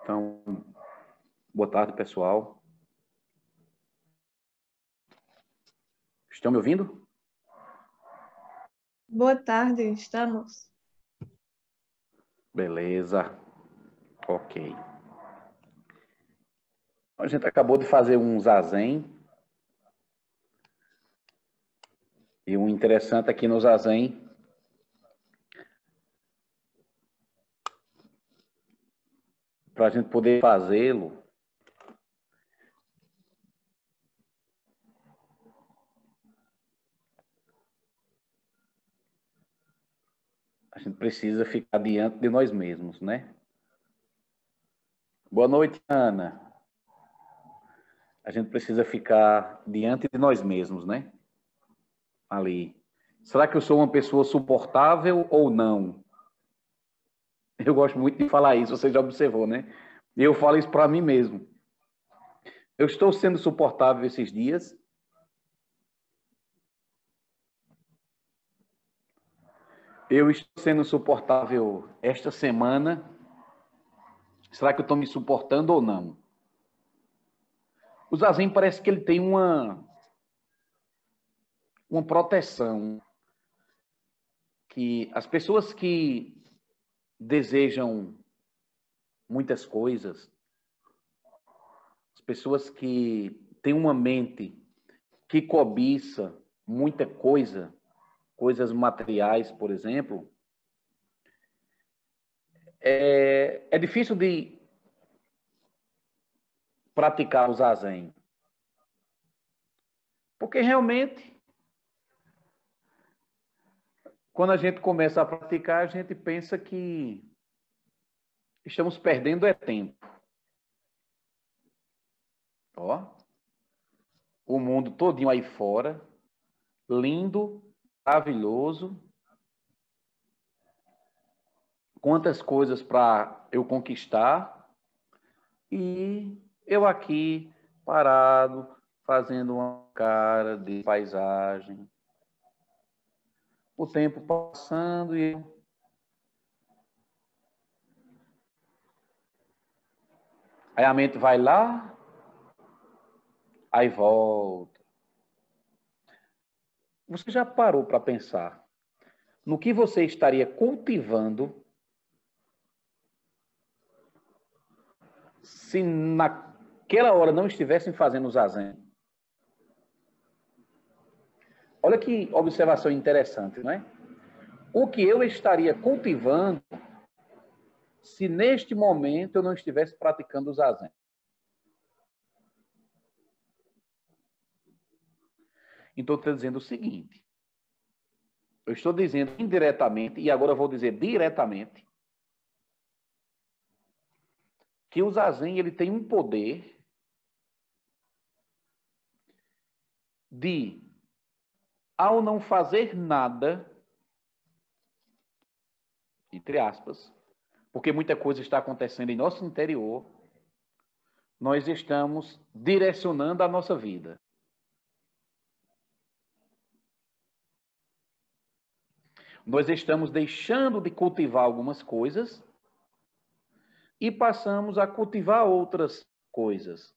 Então, boa tarde, pessoal. Estão me ouvindo? Boa tarde, estamos. Beleza. Ok. A gente acabou de fazer um zazen. E o interessante aqui no zazen para a gente poder fazê-lo, a gente precisa ficar diante de nós mesmos, né? Boa noite, Ana. A gente precisa ficar diante de nós mesmos, né? Ali. Será que eu sou uma pessoa suportável ou não? Eu gosto muito de falar isso, você já observou, né? E eu falo isso para mim mesmo. Eu estou sendo suportável esses dias? Eu estou sendo suportável esta semana? Será que eu estou me suportando ou não? O zazen parece que ele tem uma proteção que as pessoas que desejam muitas coisas, as pessoas que têm uma mente que cobiça muita coisa, coisas materiais, por exemplo, é difícil de praticar o zazen. Porque realmente, quando a gente começa a praticar, a gente pensa que estamos perdendo tempo. Ó, o mundo todinho aí fora, lindo, maravilhoso. Quantas coisas para eu conquistar e eu aqui parado, fazendo uma cara de paisagem. O tempo passando e aí a mente vai lá, aí volta. Você já parou para pensar no que você estaria cultivando se naquela hora não estivessem fazendo o zazen? Olha que observação interessante, não é? O que eu estaria cultivando se neste momento eu não estivesse praticando o zazen? Então, estou dizendo o seguinte. Eu estou dizendo indiretamente, e agora eu vou dizer diretamente, que o zazen ele tem um poder de, ao não fazer nada, entre aspas, porque muita coisa está acontecendo em nosso interior, nós estamos direcionando a nossa vida. Nós estamos deixando de cultivar algumas coisas e passamos a cultivar outras coisas.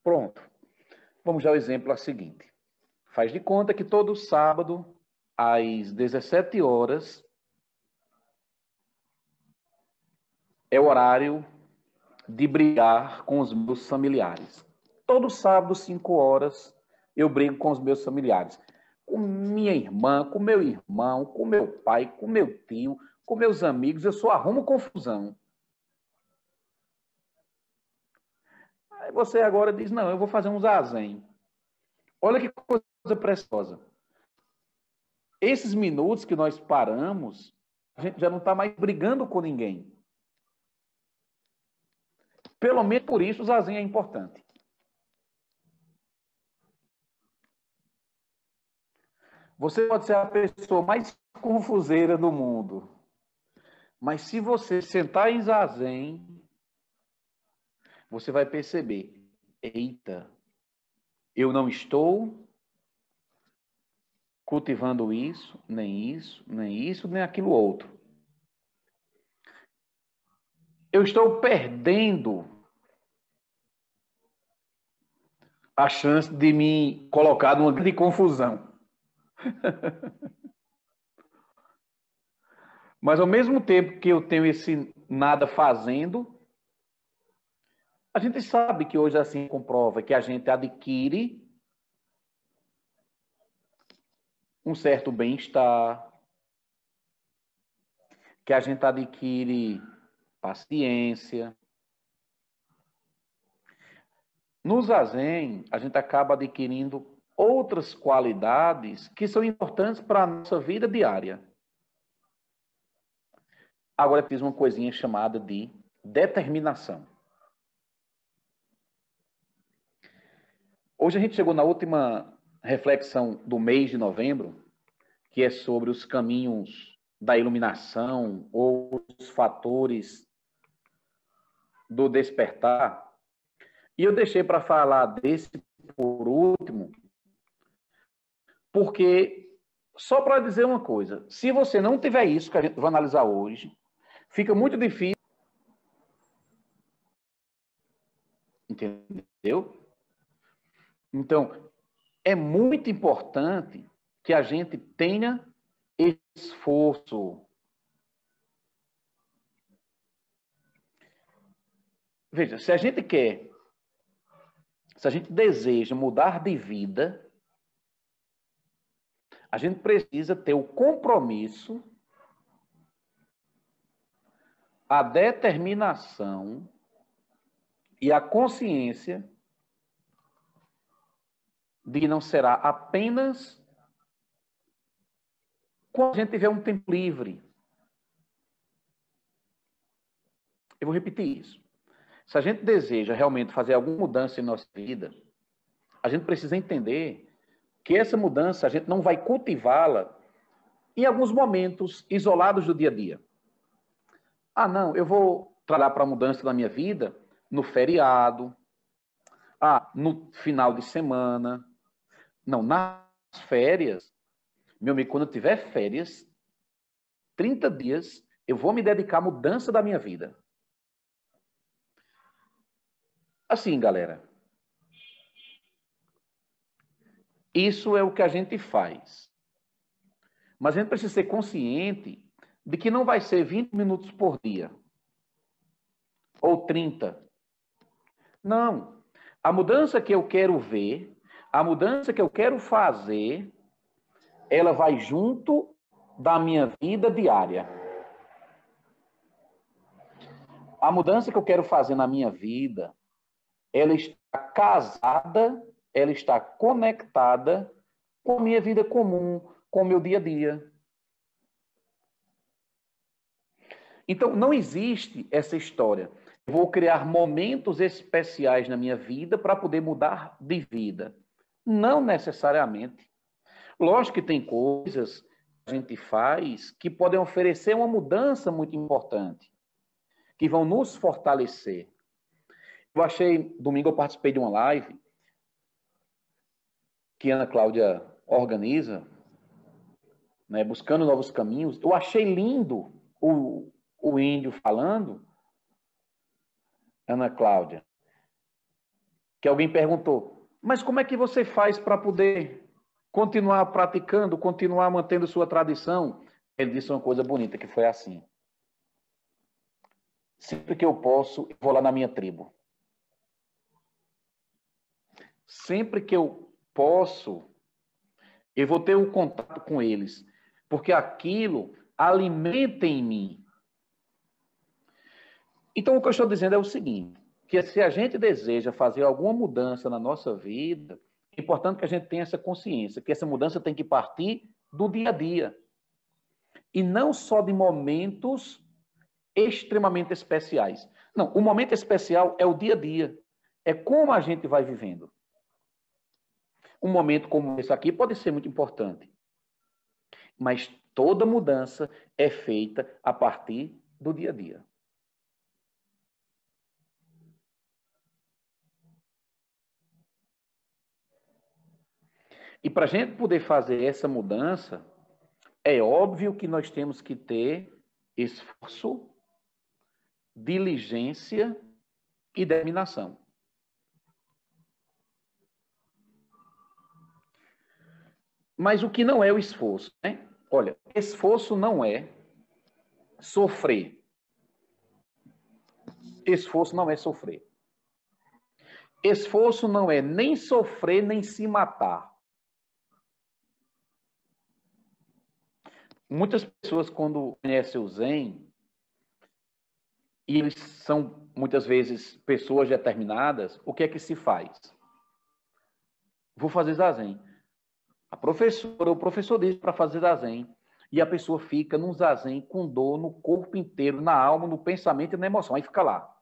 Pronto. Vamos dar o exemplo seguinte. Faz de conta que todo sábado, às 17 horas, é o horário de brigar com os meus familiares. Todo sábado, 5 horas, eu brigo com os meus familiares. Com minha irmã, com meu irmão, com meu pai, com meu tio, com meus amigos, eu só arrumo confusão. Aí você agora diz, não, eu vou fazer um zazen. Olha que coisa preciosa. Esses minutos que nós paramos, a gente já não está mais brigando com ninguém. Pelo menos por isso o zazen é importante. Você pode ser a pessoa mais confuseira do mundo, mas se você sentar em zazen, você vai perceber, eita, eu não estou cultivando isso, nem aquilo outro. eu estou perdendo a chance de me colocar numa grande confusão. Mas, ao mesmo tempo que eu tenho esse nada fazendo, a gente sabe que hoje assim comprova que a gente adquire um certo bem-estar, que a gente adquire paciência. No zazen, a gente acaba adquirindo outras qualidades que são importantes para a nossa vida diária. Agora eu fiz uma coisinha chamada de determinação. Hoje a gente chegou na última reflexão do mês de novembro, que é sobre os caminhos da iluminação ou os fatores do despertar. E eu deixei para falar desse por último, porque, só para dizer uma coisa, se você não tiver isso que a gente vai analisar hoje, fica muito difícil. Entendeu? Então, é muito importante que a gente tenha esforço. Veja, se a gente quer, se a gente deseja mudar de vida, a gente precisa ter o compromisso, a determinação e a consciência de que não será apenas quando a gente tiver um tempo livre. Eu vou repetir isso. Se a gente deseja realmente fazer alguma mudança em nossa vida, a gente precisa entender que essa mudança a gente não vai cultivá-la em alguns momentos isolados do dia a dia. Ah, não, eu vou trabalhar para a mudança da minha vida no feriado, no final de semana. Não, nas férias, meu amigo, quando eu tiver férias, 30 dias, eu vou me dedicar à mudança da minha vida. Assim, galera, isso é o que a gente faz. Mas a gente precisa ser consciente de que não vai ser 20 minutos por dia. Ou 30. Não. A mudança que eu quero ver, a mudança que eu quero fazer, ela vai junto da minha vida diária. A mudança que eu quero fazer na minha vida, ela está casada, ela está conectada com a minha vida comum, com o meu dia a dia. Então, não existe essa história. Eu vou criar momentos especiais na minha vida para poder mudar de vida. Não necessariamente. Lógico que tem coisas que a gente faz que podem oferecer uma mudança muito importante, que vão nos fortalecer. Domingo eu participei de uma live que a Ana Cláudia organiza, né, buscando novos caminhos. Eu achei lindo o índio falando, Ana Cláudia, que alguém perguntou, mas como é que você faz para poder continuar praticando, continuar mantendo sua tradição? Ele disse uma coisa bonita, que foi assim. Sempre que eu posso, eu vou lá na minha tribo. Sempre que eu posso, eu vou ter um contato com eles, porque aquilo alimenta em mim. Então, o que eu estou dizendo é o seguinte, que se a gente deseja fazer alguma mudança na nossa vida, é importante que a gente tenha essa consciência, que essa mudança tem que partir do dia a dia. E não só de momentos extremamente especiais. Não, o momento especial é o dia a dia. É como a gente vai vivendo. Um momento como esse aqui pode ser muito importante. Mas toda mudança é feita a partir do dia a dia. E para a gente poder fazer essa mudança, é óbvio que nós temos que ter esforço diligência e determinação. Mas o que não é o esforço, né? Olha, esforço não é sofrer. Esforço não é sofrer. Esforço não é nem sofrer, nem se matar. Muitas pessoas, quando conhecem o Zen, e eles são, muitas vezes, pessoas determinadas, o que é que se faz? Vou fazer zazen. A professora, o professor diz para fazer zazen. E a pessoa fica num zazen com dor no corpo inteiro, na alma, no pensamento e na emoção. Aí fica lá.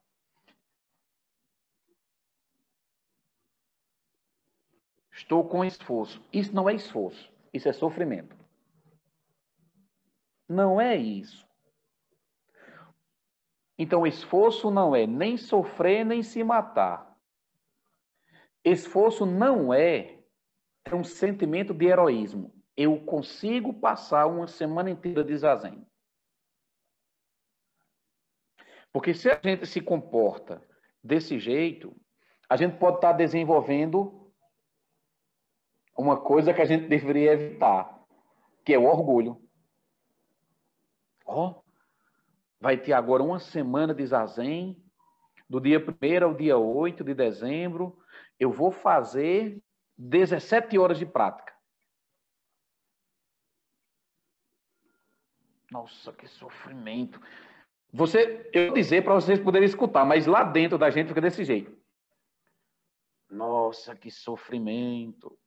Estou com esforço. Isso não é esforço. Isso é sofrimento. Não é isso. Então, esforço não é nem sofrer, nem se matar. Esforço não é ter um sentimento de heroísmo. Eu consigo passar uma semana inteira de zazen. Porque se a gente se comporta desse jeito, a gente pode estar desenvolvendo uma coisa que a gente deveria evitar, que é o orgulho. Ó, vai ter agora uma semana de zazen, do dia 1º ao dia 8 de dezembro, eu vou fazer 17 horas de prática. Nossa, que sofrimento. Eu vou dizer para vocês poderem escutar, mas lá dentro da gente fica desse jeito. Nossa, que sofrimento.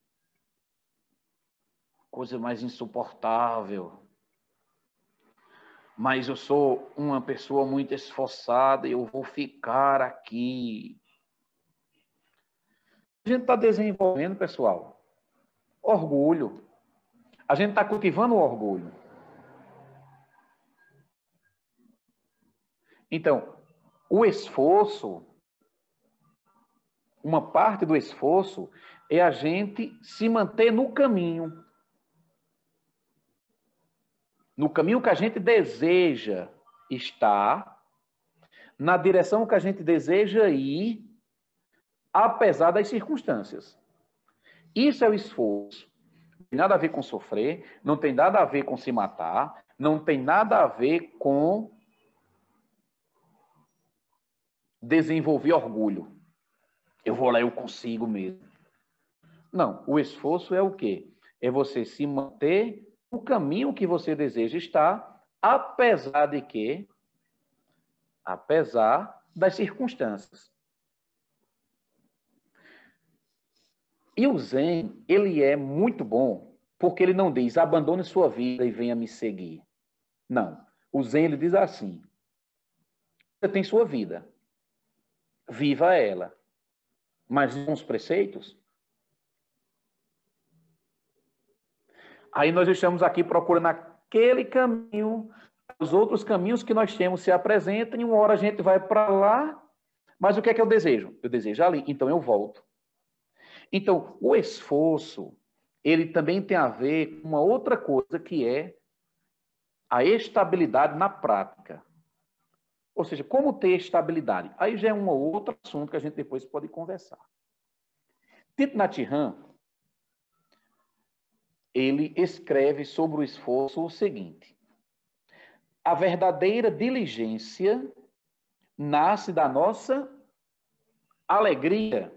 Coisa mais insuportável. Mas eu sou uma pessoa muito esforçada e eu vou ficar aqui. A gente está desenvolvendo, pessoal, orgulho. A gente está cultivando o orgulho. Então, o esforço, uma parte do esforço é a gente se manter no caminho. No caminho que a gente deseja estar, na direção que a gente deseja ir, apesar das circunstâncias. Isso é o esforço. Não tem nada a ver com sofrer, não tem nada a ver com se matar, não tem nada a ver com desenvolver orgulho. Eu vou lá, eu consigo mesmo. Não, o esforço é o quê? É você se manter no caminho que você deseja estar, apesar de quê? Apesar das circunstâncias. E o Zen, ele é muito bom, porque ele não diz, abandone sua vida e venha me seguir. Não. O Zen, ele diz assim, você tem sua vida, viva ela, mas com os preceitos. Aí nós estamos aqui procurando aquele caminho, os outros caminhos que nós temos se apresentam, e uma hora a gente vai para lá, mas o que é que eu desejo? Eu desejo ali, então eu volto. Então, o esforço, ele também tem a ver com uma outra coisa que é a estabilidade na prática. Ou seja, como ter estabilidade? Aí já é um outro assunto que a gente depois pode conversar. Thich Nhat Hanh, ele escreve sobre o esforço o seguinte: a verdadeira diligência nasce da nossa alegria.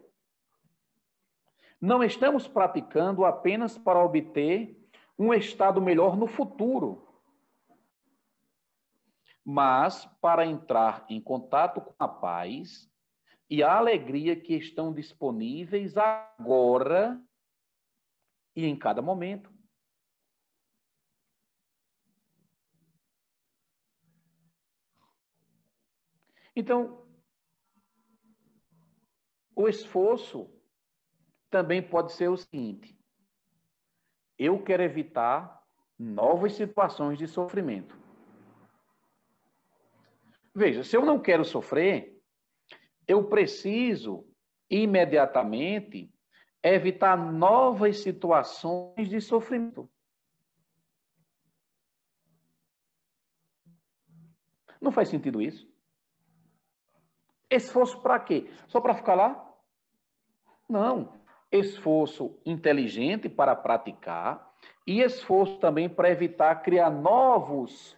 Não estamos praticando apenas para obter um estado melhor no futuro, mas para entrar em contato com a paz e a alegria que estão disponíveis agora e em cada momento. Então, o esforço também pode ser o seguinte: eu quero evitar novas situações de sofrimento. Veja, se eu não quero sofrer, eu preciso imediatamente evitar novas situações de sofrimento. Não faz sentido isso? Esforço para quê? Só para ficar lá? Não. Esforço inteligente para praticar e esforço também para evitar criar novas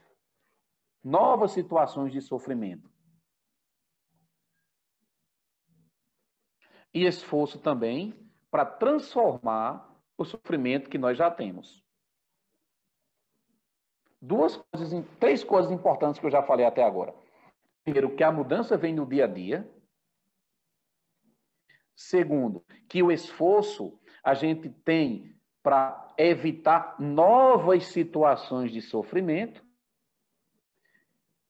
situações de sofrimento. E esforço também para transformar o sofrimento que nós já temos. Três coisas importantes que eu já falei até agora. Primeiro, que a mudança vem no dia a dia. Segundo, que o esforço a gente tem para evitar novas situações de sofrimento.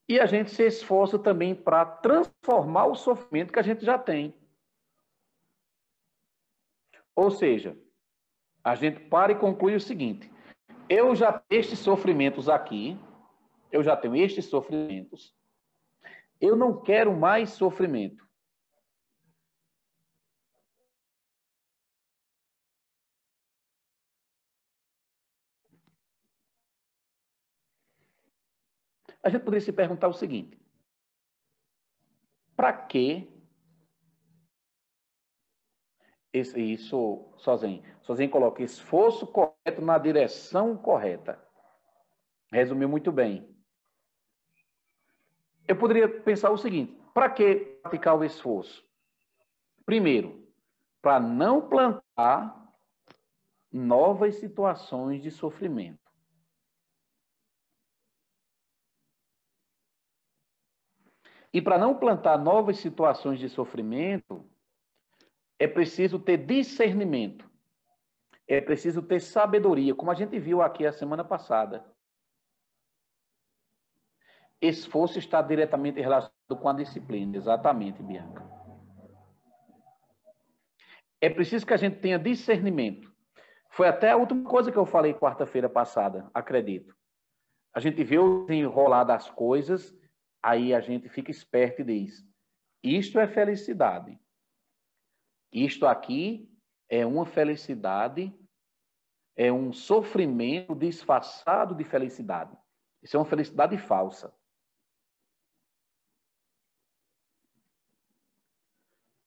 E a gente se esforça também para transformar o sofrimento que a gente já tem. Ou seja, a gente para e conclui o seguinte: eu já tenho estes sofrimentos aqui, eu já tenho estes sofrimentos, eu não quero mais sofrimento. A gente poderia se perguntar o seguinte: para que isso sozinho? Sozinho coloca esforço correto na direção correta. Resumiu muito bem. Eu poderia pensar o seguinte: para que praticar o esforço? Primeiro, para não plantar novas situações de sofrimento. E para não plantar novas situações de sofrimento, é preciso ter discernimento. É preciso ter sabedoria, como a gente viu aqui a semana passada. Esforço está diretamente relacionado com a disciplina. Exatamente, Bianca. É preciso que a gente tenha discernimento. Foi até a última coisa que eu falei quarta-feira passada, acredito. A gente vê o desenrolar das coisas, aí a gente fica esperto e diz: isto é felicidade. Isto aqui é uma felicidade, é um sofrimento disfarçado de felicidade. Isso é uma felicidade falsa.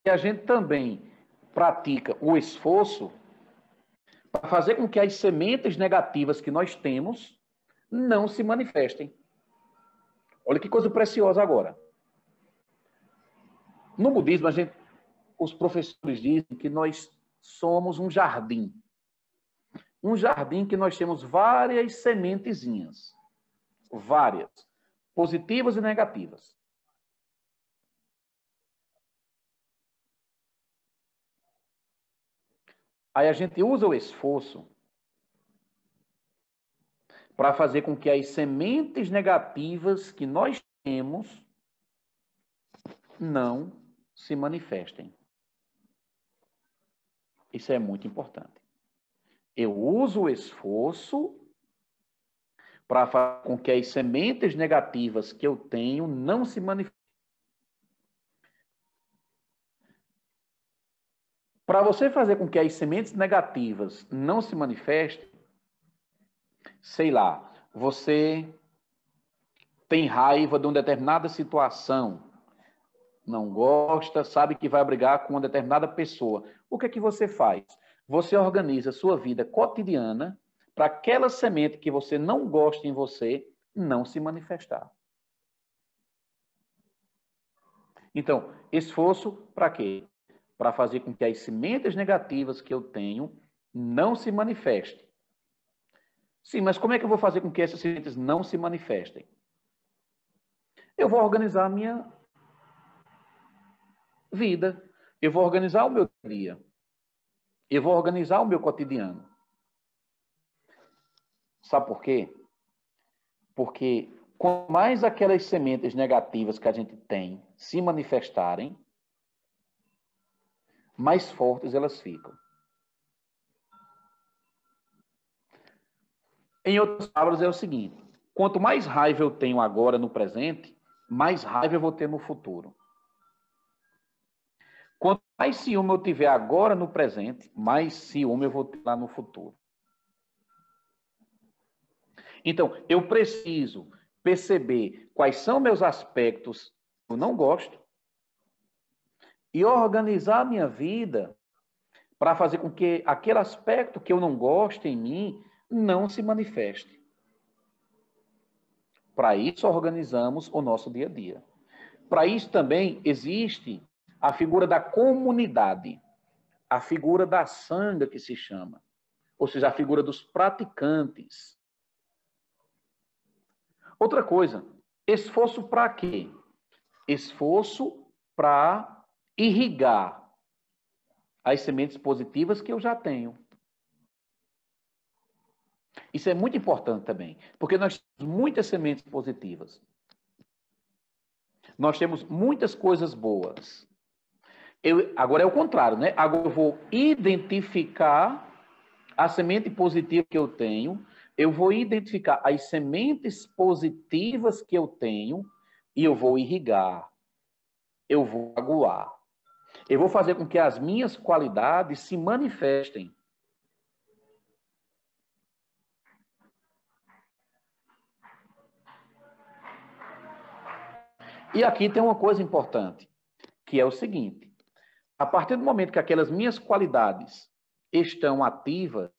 E a gente também pratica o esforço para fazer com que as sementes negativas que nós temos não se manifestem. Olha que coisa preciosa agora. No budismo, os professores dizem que nós somos um jardim. Um jardim que nós temos várias sementezinhas. Várias. Positivas e negativas. Aí a gente usa o esforço para fazer com que as sementes negativas que nós temos não se manifestem. Isso é muito importante. Eu uso o esforço para fazer com que as sementes negativas que eu tenho não se manifestem. Para você fazer com que as sementes negativas não se manifestem, sei lá, você tem raiva de uma determinada situação, não gosta, sabe que vai brigar com uma determinada pessoa. O que é que você faz? Você organiza a sua vida cotidiana para aquela semente que você não gosta em você não se manifestar. Então, esforço para quê? Para fazer com que as sementes negativas que eu tenho não se manifestem. Sim, mas como é que eu vou fazer com que essas sementes não se manifestem? Eu vou organizar a minha vida. Eu vou organizar o meu dia. Eu vou organizar o meu cotidiano. Sabe por quê? Porque quanto mais aquelas sementes negativas que a gente tem se manifestarem, mais fortes elas ficam. Em outras palavras, é o seguinte: quanto mais raiva eu tenho agora no presente, mais raiva eu vou ter no futuro. Quanto mais ciúme eu tiver agora no presente, mais ciúme eu vou ter lá no futuro. Então, eu preciso perceber quais são meus aspectos que eu não gosto e organizar a minha vida para fazer com que aquele aspecto que eu não gosto em mim não se manifeste. Para isso, organizamos o nosso dia a dia. Para isso também existe a figura da comunidade, a figura da sanga que se chama, ou seja, a figura dos praticantes. Outra coisa, esforço para quê? Esforço para irrigar as sementes positivas que eu já tenho. Isso é muito importante também, porque nós temos muitas sementes positivas. Nós temos muitas coisas boas. Agora é o contrário, né? Agora eu vou identificar a semente positiva que eu tenho, eu vou identificar as sementes positivas que eu tenho e eu vou irrigar, eu vou aguar. Eu vou fazer com que as minhas qualidades se manifestem. E aqui tem uma coisa importante, que é o seguinte: a partir do momento que aquelas minhas qualidades estão ativas,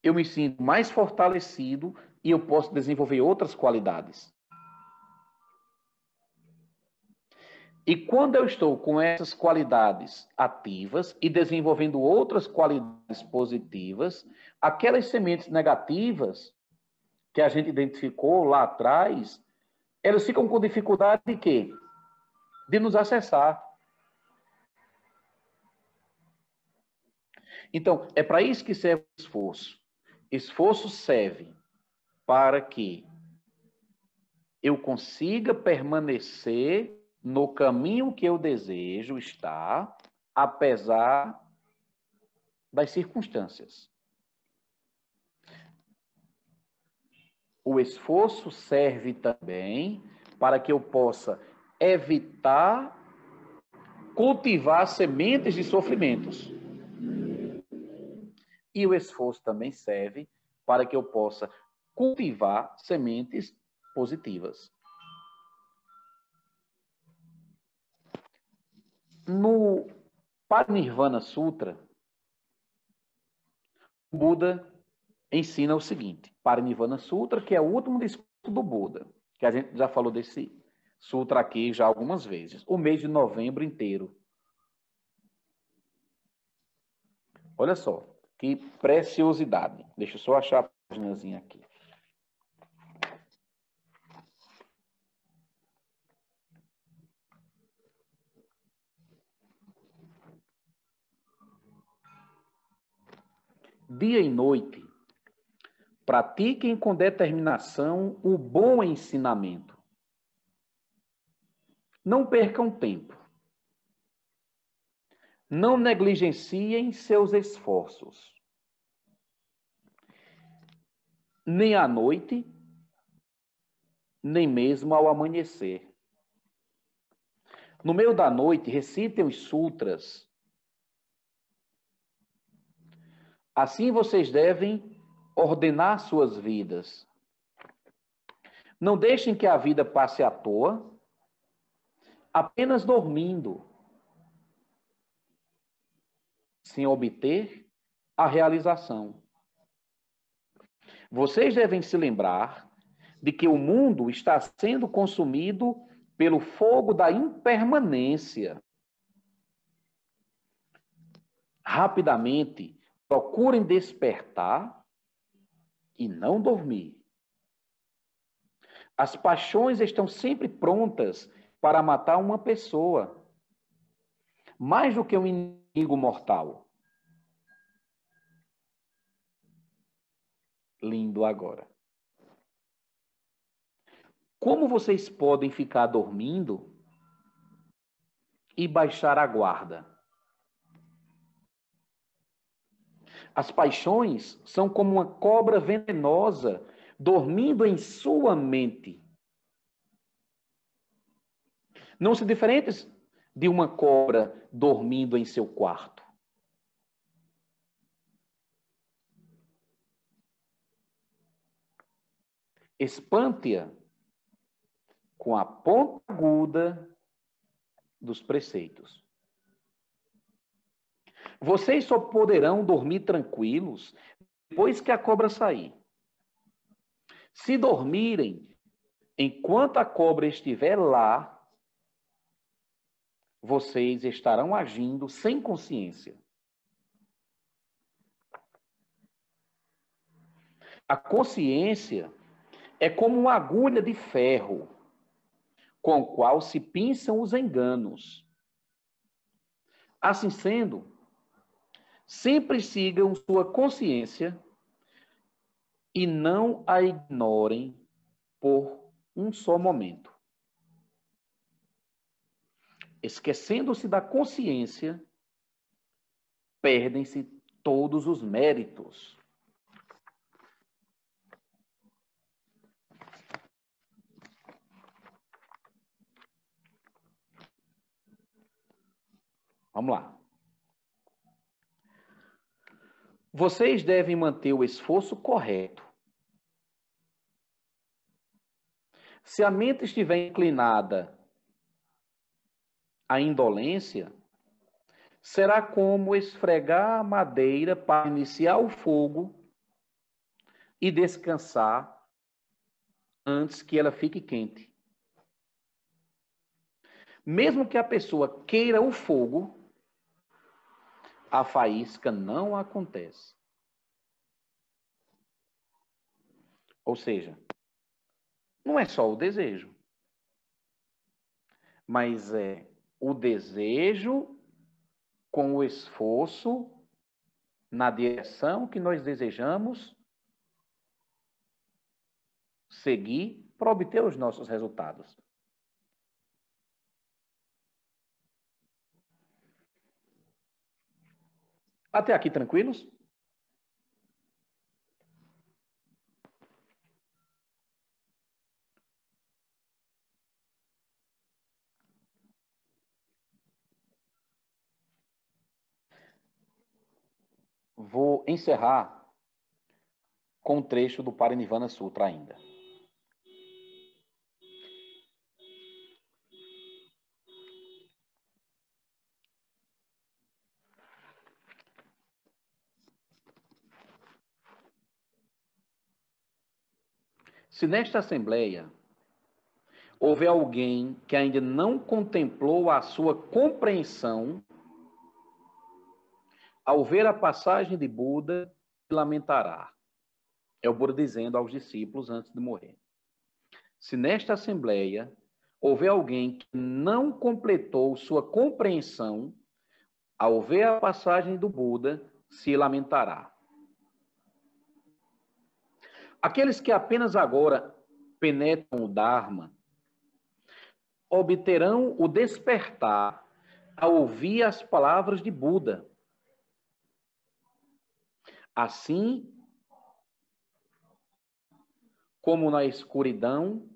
eu me sinto mais fortalecido e eu posso desenvolver outras qualidades. E quando eu estou com essas qualidades ativas e desenvolvendo outras qualidades positivas, aquelas sementes negativas que a gente identificou lá atrás, elas ficam com dificuldade de quê? De nos acessar. Então, é para isso que serve o esforço. Esforço serve para que eu consiga permanecer no caminho que eu desejo estar, apesar das circunstâncias. O esforço serve também para que eu possa evitar cultivar sementes de sofrimentos. E o esforço também serve para que eu possa cultivar sementes positivas. No Parinirvana Sutra, o Buda ensina o seguinte: Parinirvana Sutra, que é o último discurso do Buda, que a gente já falou desse sutra aqui já algumas vezes, o mês de novembro inteiro. Olha só, que preciosidade. Deixa eu só achar a paginazinha aqui. Dia e noite, pratiquem com determinação o bom ensinamento. Não percam tempo. Não negligenciem seus esforços. Nem à noite, nem mesmo ao amanhecer. No meio da noite, recitem os sutras. Assim vocês devem ordenar suas vidas. Não deixem que a vida passe à toa, apenas dormindo, sem obter a realização. Vocês devem se lembrar de que o mundo está sendo consumido pelo fogo da impermanência. Rapidamente, procurem despertar e não dormir. As paixões estão sempre prontas para matar uma pessoa, mais do que um inimigo mortal. Lindo agora. Como vocês podem ficar dormindo e baixar a guarda? As paixões são como uma cobra venenosa dormindo em sua mente. Não se diferentes de uma cobra dormindo em seu quarto. Espante-a com a ponta aguda dos preceitos. Vocês só poderão dormir tranquilos depois que a cobra sair. Se dormirem enquanto a cobra estiver lá, vocês estarão agindo sem consciência. A consciência é como uma agulha de ferro com a qual se pinçam os enganos. Assim sendo, sempre sigam sua consciência e não a ignorem por um só momento. Esquecendo-se da consciência, perdem-se todos os méritos. Vamos lá. Vocês devem manter o esforço correto. Se a mente estiver inclinada à indolência, será como esfregar a madeira para iniciar o fogo e descansar antes que ela fique quente. Mesmo que a pessoa queira o fogo, a faísca não acontece. Ou seja, não é só o desejo, mas é o desejo com o esforço na direção que nós desejamos seguir para obter os nossos resultados. Até aqui tranquilos? Vou encerrar com um trecho do Parinirvana Sutra ainda. Se nesta assembleia houver alguém que ainda não contemplou a sua compreensão, ao ver a passagem de Buda, lamentará. É o Buda dizendo aos discípulos antes de morrer. Se nesta assembleia houver alguém que não completou sua compreensão, ao ver a passagem do Buda, se lamentará. Aqueles que apenas agora penetram o Dharma obterão o despertar ao ouvir as palavras de Buda. Assim como na escuridão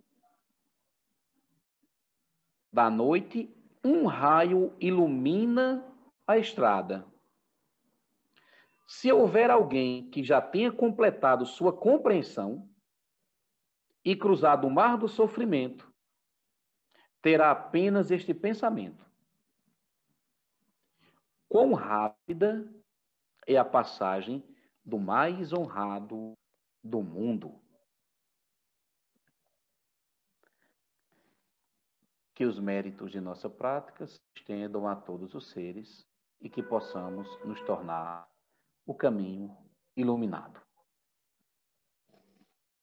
da noite, um raio ilumina a estrada. Se houver alguém que já tenha completado sua compreensão e cruzado o mar do sofrimento, terá apenas este pensamento: quão rápida é a passagem do mais honrado do mundo. Que os méritos de nossa prática se estendam a todos os seres e que possamos nos tornar o caminho iluminado.